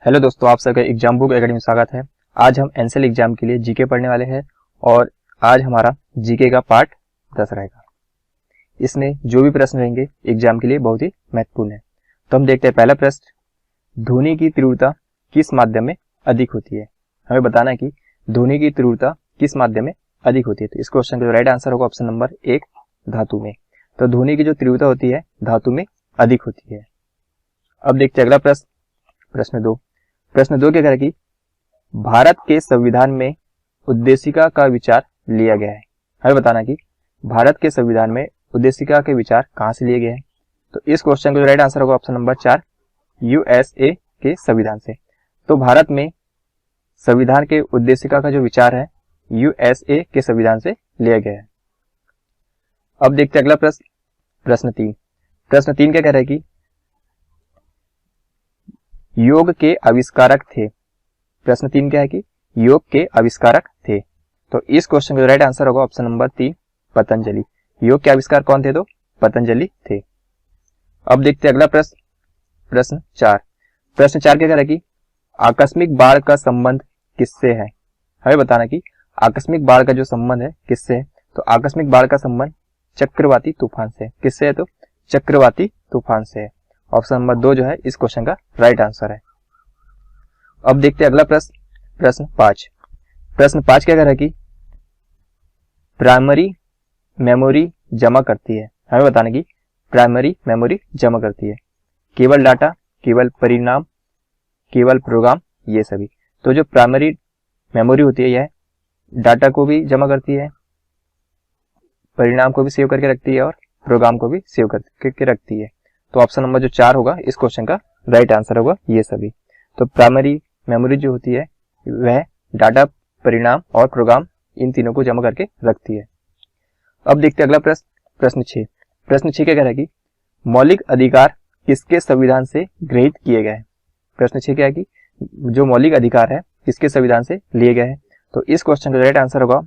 Hello दोस्तों, आप सबका एग्जाम बुक एकेडमी में स्वागत है। आज हम एनसेल एग्जाम के लिए जीके पढ़ने वाले हैं और आज हमारा जीके का पार्ट 10 रहेगा। इसमें जो भी प्रश्न रहेंगे एग्जाम के लिए बहुत ही महत्वपूर्ण है। तो हम देखते हैं पहला प्रश्न, ध्वनि की तीव्रता किस माध्यम में अधिक होती है। हमें बताना है कि ध्वनि की तीव्रता किस माध्यम में अधिक होती है। तो इस क्वेश्चन का जो राइट आंसर होगा ऑप्शन नंबर 1, धातु में। तो ध्वनि की जो तीव्रता होती है धातु में अधिक होती है। अब देखते हैं अगला प्रश्न, प्रश्न 2 क्या कह रहा है कि भारत के संविधान में उद्देशिका का विचार लिया गया है। हमें बताना कि भारत के संविधान में उद्देशिका के विचार कहां से लिए गए हैं। तो इस क्वेश्चन का जो राइट आंसर होगा ऑप्शन नंबर 4, यूएसए के संविधान से। तो भारत में संविधान के उद्देशिका का जो विचार है यूएसए के संविधान से लिया गया है। अब देखते हैं अगला प्रश्न, प्रश्न 3 क्या कह रहा है कि योग के आविष्कारक थे। प्रश्न 3 क्या है कि योग के आविष्कारक थे। तो इस क्वेश्चन का राइट आंसर होगा ऑप्शन नंबर 3, पतंजलि। योग के आविष्कार कौन थे? तो पतंजलि थे। अब देखते हैं अगला प्रश्न, प्रश्न 4 क्या कह रहा है कि आकस्मिक बाढ़ का संबंध किससे है। हमें बताना कि आकस्मिक बाढ़ का जो संबंध है किससे है। तो आकस्मिक बाढ़ का संबंध चक्रवाती तूफान से। किससे है? तो चक्रवाती तूफान से है। ऑप्शन नंबर 2 जो है इस क्वेश्चन का राइट आंसर है। अब देखते हैं अगला प्रश्न, प्रश्न 5 क्या कह रहा है कि प्राइमरी मेमोरी जमा करती है। हमें बताना कि प्राइमरी मेमोरी जमा करती है केवल डाटा, केवल परिणाम, केवल प्रोग्राम, ये सभी। तो जो प्राइमरी मेमोरी होती है यह डाटा को भी जमा करती है, परिणाम को भी सेव करके रखती है और प्रोग्राम को भी सेव करके रखती है। तो ऑप्शन नंबर जो 4 होगा इस क्वेश्चन का राइट आंसर होगा ये सभी। तो प्राइमरी मेमोरी जो होती है वह डाटा, परिणाम और प्रोग्राम इन तीनों को जमा करके रखती है। अब देखते हैं अगला प्रश्न, प्रश्न 6 क्या कह रहा है कि मौलिक अधिकार किसके संविधान से गृहीत किए गए हैं। प्रश्न 6 क्या है कि जो मौलिक अधिकार है किसके संविधान से लिए गए हैं। तो इस क्वेश्चन का राइट आंसर होगा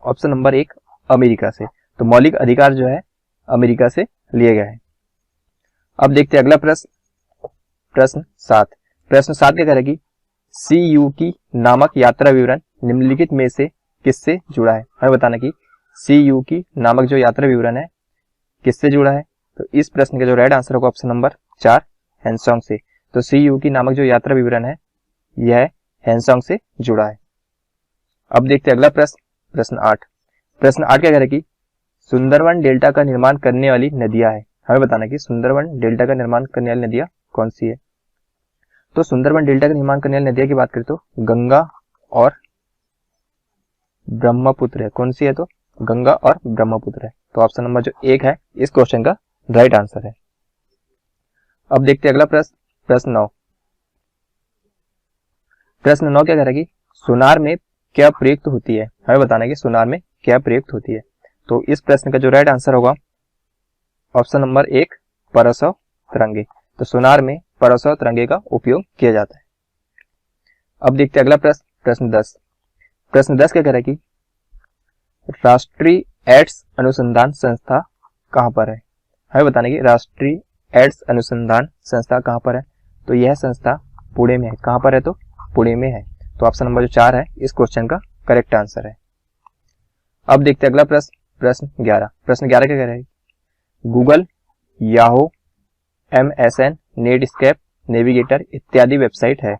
ऑप्शन नंबर 1, अमेरिका से। तो मौलिक अधिकार जो है अमेरिका से लिए गए हैं। अब देखते हैं अगला प्रश्न, प्रश्न 7 क्या कह रहा है कि सीयूकी नामक यात्रा विवरण निम्नलिखित में से किससे जुड़ा है। हमें बताना कि सीयूकी नामक जो यात्रा विवरण है किससे जुड़ा है। तो इस प्रश्न का जो राइट आंसर होगा ऑप्शन नंबर 4, हैंसोंग से। तो सीयूकी नामक जो यात्रा विवरण है यह हैंसोंग से जुड़ा है। अब देखते हैं अगला प्रश्न, प्रश्न 8 क्या कह रहा है कि सुंदरवन डेल्टा का निर्माण करने वाली नदियां है। हमें बताना कि सुंदरवन डेल्टा का निर्माण करने वाली नदियां कौन सी है। तो सुंदरवन डेल्टा का निर्माण करने वाली नदियां की बात करें तो गंगा और ब्रह्मपुत्र है। कौन सी है? तो गंगा और ब्रह्मपुत्र है। तो ऑप्शन नंबर जो 1 है इस क्वेश्चन का राइट आंसर है। अब देखते हैं अगला प्रश्न, प्रश्न 9 क्या कह रहा है कि सोनार में क्या प्रयुक्त होती है। हमें बताना है कि सोनार में क्या प्रयुक्त होती है। तो इस प्रश्न का जो राइट आंसर होगा ऑप्शन नंबर 1, परसव तरंगे। तो सोनार में परसव तरंगे का उपयोग किया जाता है। अब देखते हैं अगला प्रश्न, प्रश्न 10 क्या कह रहा है कि राष्ट्रीय एड्स अनुसंधान संस्था कहां पर है। हमें बताने की राष्ट्रीय एड्स अनुसंधान संस्था कहां पर है। तो यह संस्था पुणे में है। कहां पर है? तो पुणे में है। तो ऑप्शन नंबर जो 4 है इस क्वेश्चन का करेक्ट आंसर है। अब देखते हैं अगला प्रश्न, प्रश्न 11 क्या कह रहा है, Google, Yahoo, MSN, Netscape, navigator इत्यादि वेबसाइट है।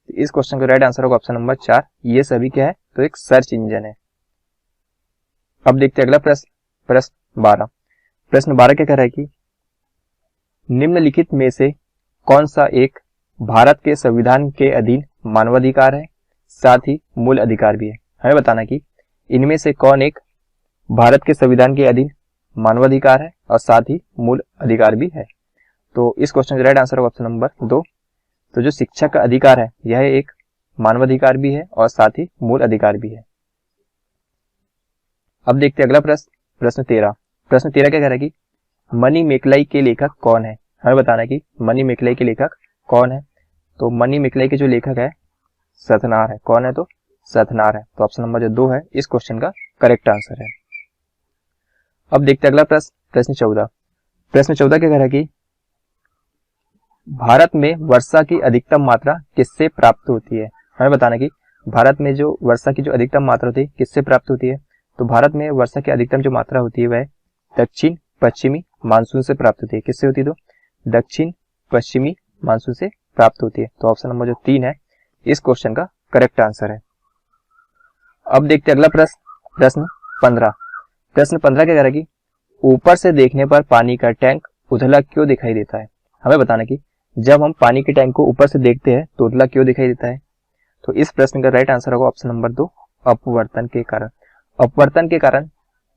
इस क्वेश्चन का राइट आंसर होगा ऑप्शन नंबर 4, ये सभी क्या है? तो एक सर्च इंजन है। अब देखते हैं अगला प्रश्न, प्रश्न 12 क्या कह रहा है कि निम्नलिखित में से कौन सा एक भारत के संविधान के अधीन मानवाधिकार है, साथ ही मूल अधिकार भी है। हमें बताना कि इनमें से कौन एक भारत के संविधान के अधीन मानवाधिकार है और साथ ही मूल अधिकार भी है। तो इस क्वेश्चन का राइट आंसर होगा ऑप्शन नंबर 2। तो जो शिक्षा का अधिकार है यह एक मानवाधिकार भी है और साथ ही मूल अधिकार भी है। अब देखते हैं अगला प्रश्न, प्रश्न 13 क्या कह रहा है कि मणिमेखलाई के लेखक कौन है। हमें बताना है कि मणिमेखलाई के लेखक कौन है। तो मणिमेखलाई के जो लेखक है सतनार है। कौन है? तो सतनार है। तो ऑप्शन नंबर जो 2 है इस क्वेश्चन का करेक्ट आंसर है। अब देखते हैं अगला प्रश्न, प्रश्न 14 क्या कह रहा है कि भारत में वर्षा की अधिकतम मात्रा किससे प्राप्त होती है? हमें बताना कि भारत में जो वर्षा की जो अधिकतम मात्रा होती है किससे प्राप्त होती है? तो भारत में वर्षा की अधिकतम जो मात्रा होती है वह दक्षिण पश्चिमी मानसून से प्राप्त होती है। किससे होती है? तो दक्षिण पश्चिमी मानसून से प्राप्त होती है। तो ऑप्शन नंबर जो 3 है इस क्वेश्चन का करेक्ट आंसर है। अब देखते हैं अगला प्रश्न 15। प्रश्न 15 क्या कह रहा है कि ऊपर से देखने पर पानी का टैंक उथला क्यों दिखाई देता है? हमें बताना कि जब हम पानी के टैंक को ऊपर से देखते हैं तो उथला क्यों दिखाई देता है? तो इस प्रश्न का राइट आंसर होगा ऑप्शन नंबर 2, अपवर्तन के कारण। अपवर्तन के कारण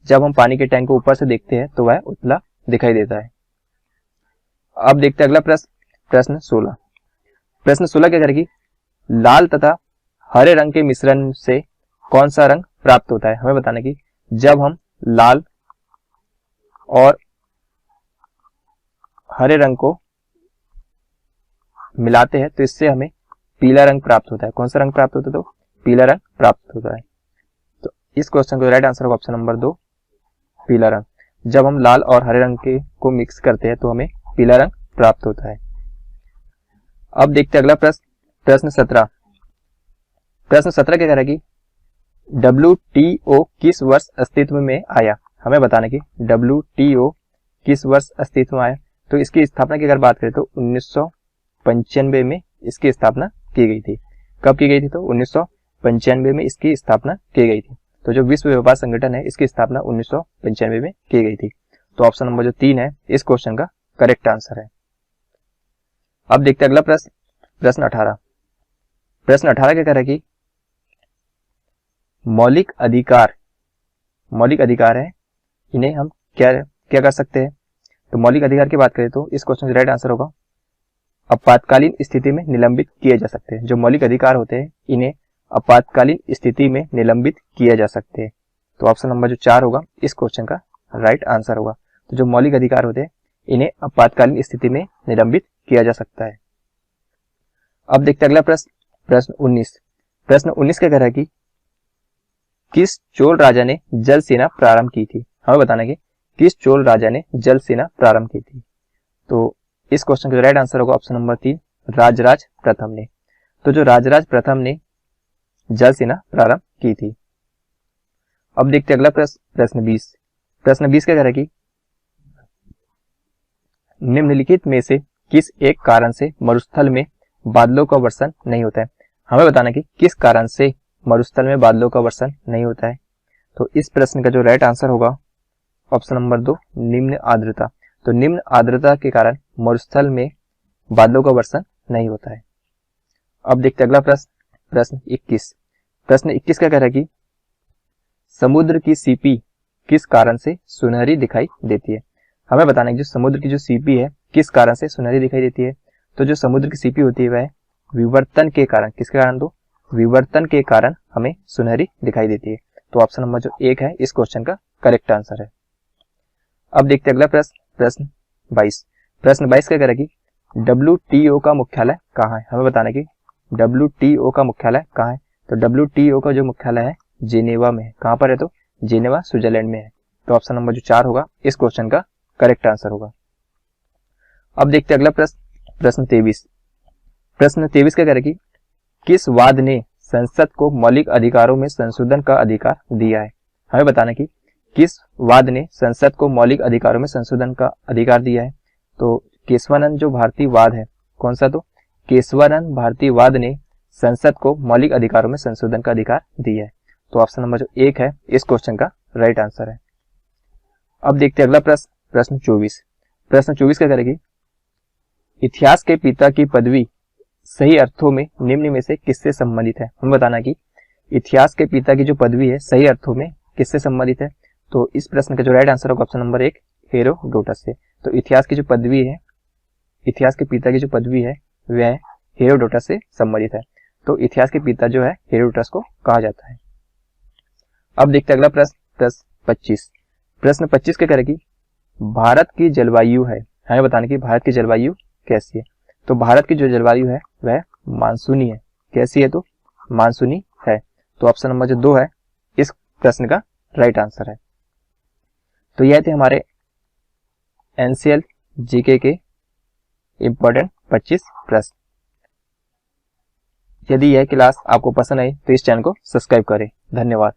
जब हम पानी के टैंक को ऊपर से देखते हैं तो वह उथला दिखाई देता है। अब देखते हैं अगला प्रश्न 16। प्रश्न 16 क्या करेगी? लाल तथा हरे रंग के मिश्रण से कौन सा रंग प्राप्त होता है? हमें बताना कि जब हम लाल और हरे रंग को मिलाते हैं तो इससे हमें पीला रंग प्राप्त होता है। कौन सा रंग प्राप्त होता है? तो पीला रंग प्राप्त होता है। तो इस क्वेश्चन का राइट आंसर होगा ऑप्शन नंबर 2, पीला रंग। जब हम लाल और हरे रंग के को मिक्स करते हैं तो हमें पीला रंग प्राप्त होता है। अब देखते हैं अगला प्रश्न 17। प्रश्न 17 क्या कह रहा है कि WTO किस वर्ष अस्तित्व में आया? हमें बताना कि WTO किस वर्ष अस्तित्व में आया? तो इसकी स्थापना की अगर बात करें तो 1995 में इसकी स्थापना की गई थी। कब की गई थी? तो 1995 में इसकी स्थापना की गई थी। तो जो विश्व व्यापार संगठन है इसकी स्थापना 1995 में की गई थी। तो ऑप्शन नंबर जो 3 है इस क्वेश्चन का करेक्ट आंसर है। अब देखते हैं अगला प्रश्न 18। प्रश्न 18 क्या कह रहा है कि मौलिक अधिकार है, इन्हें हम क्या कर सकते हैं? तो मौलिक अधिकार की बात करें तो इस क्वेश्चन का राइट आंसर होगा आपातकालीन स्थिति में निलंबित किए जा सकते हैं। जो मौलिक अधिकार होते हैं इन्हें आपातकालीन स्थिति में निलंबित किए जा सकते हैं। तो ऑप्शन नंबर जो 4 होगा इस क्वेश्चन का राइट आंसर होगा। तो जो मौलिक अधिकार होते हैं इन्हें आपातकालीन स्थिति में निलंबित किया जा सकता है। अब देखते हैं अगला प्रश्न 19। प्रश्न 19 क्या कह रहा है कि किस चोल राजा ने जल सेना प्रारंभ की थी? हमें बताना कि किस चोल राजा ने जल सेना प्रारंभ की थी? तो इस क्वेश्चन का राइट आंसर होगा ऑप्शन नंबर 3, राजराज प्रथम ने। तो जो राजराज प्रथम ने जल सेना प्रारंभ की थी। अब देखते हैं अगला प्रश्न 20। प्रश्न 20 क्या कह रहा है कि निम्नलिखित में से किस एक कारण से मरुस्थल में बादलों का वर्षण नहीं होता है? हमें बताना कि किस कारण से मरुस्थल में बादलों का वर्षण नहीं होता है। तो इस प्रश्न का जो राइट आंसर होगा ऑप्शन नंबर 2, निम्न आर्द्रता। तो निम्न आर्द्रता के कारण मरुस्थल में बादलों का वर्षण नहीं होता है। अब देखते हैं अगला प्रश्न 21। प्रश्न 21 क्या कह रहा है कि समुद्र की सीपी किस कारण से सुनहरी दिखाई देती है? हमें बताना है कि जो समुद्र की जो सीपी है किस कारण से सुनहरी दिखाई देती है? तो जो समुद्र की सीपी होती है वह विवर्तन के कारण, किसके कारण? तो विवर्तन के कारण हमें सुनहरी दिखाई देती है। तो ऑप्शन नंबर जो 1 है इस क्वेश्चन का करेक्ट आंसर है। अब देखते हैं अगला प्रश्न 22। प्रश्न 22 क्या कह रहा है कि WTO का मुख्यालय कहाँ है? हमें बताना कि WTO का मुख्यालय कहाँ है? तो WTO का जो मुख्यालय है जेनेवा में है। कहाँ पर है? तो जेनेवा स्विट्जरलैंड में है। तो ऑप्शन नंबर जो 4 होगा इस क्वेश्चन का करेक्ट आंसर होगा। अब देखते हैं अगला प्रश्न 23। प्रश्न 23 क्या कह रहा है कि किस वाद ने संसद को मौलिक अधिकारों में संशोधन का अधिकार दिया है? हमें बताना कि किस वाद ने संसद को मौलिक अधिकारों में संशोधन का अधिकार दिया है? तो केशवानंद जो भारतीय वाद है, कौन सा? तो केशवानंद भारतीय वाद ने संसद को मौलिक अधिकारों में संशोधन का अधिकार दिया है। तो ऑप्शन नंबर जो 1 है इस क्वेश्चन का राइट आंसर है। अब देखते हैं अगला प्रश्न 24। प्रश्न 24 क्या करेगी? इतिहास के पिता की पदवी सही अर्थों में निम्न में से किससे संबंधित है? हमें बताना कि इतिहास के पिता की जो पदवी है सही अर्थों में किससे संबंधित है? तो इस प्रश्न का जो राइट आंसर होगा ऑप्शन नंबर 1, हेरोडोटस से। तो इतिहास की जो पदवी है, इतिहास के पिता की जो पदवी है वह हेरोडोटस से संबंधित है। तो इतिहास के पिता जो है हेरोडोटस को कहा जाता है। अब देखते हैं अगला प्रश्न 25। प्रश्न 25 क्या करेगी? भारत की जलवायु है, हमें बताना कि भारत की जलवायु कैसी है? तो भारत की जो जलवायु है वह मानसूनी है। कैसी है? तो मानसूनी है। तो ऑप्शन नंबर जो 2 है इस प्रश्न का राइट आंसर है। तो यह थे हमारे एनसीएल जीके के इंपॉर्टेंट 25 प्रश्न। यदि यह क्लास आपको पसंद आई तो इस चैनल को सब्सक्राइब करें। धन्यवाद।